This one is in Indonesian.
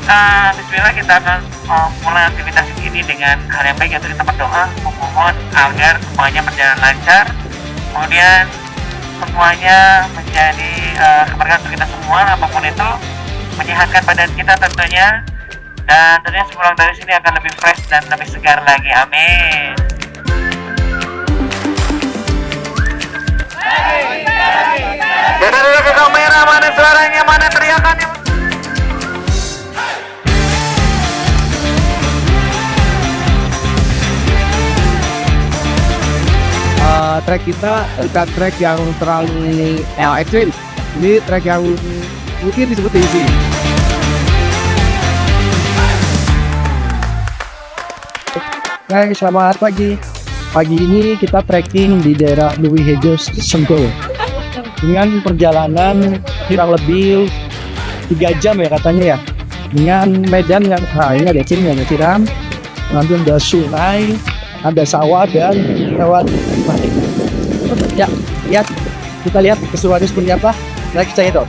Bismillah kita akan mulai aktivitas ini dengan hal yang baik, yaitu kita berdoa memohon agar semuanya berjalan lancar, kemudian semuanya menjadi keberkahan untuk kita semua, apapun itu, menyehatkan badan kita tentunya, dan tentunya sepulang dari sini akan lebih fresh dan lebih segar lagi. Amin. Beda dulu ke kamera, mana suaranya, mana teriakannya. Trek kita bukan trek yang terlalu ekstrim. Ini trek yang mungkin disebut easy. Hai, selamat pagi. Pagi ini kita trekking di daerah Louis Hegos Sentul dengan perjalanan kurang lebih 3 jam ya katanya ya, dengan medan yang ini ada siram, nanti ada sungai, ada sawah, dan lewat ya, kita lihat keseruannya seperti apa. Next saya itu.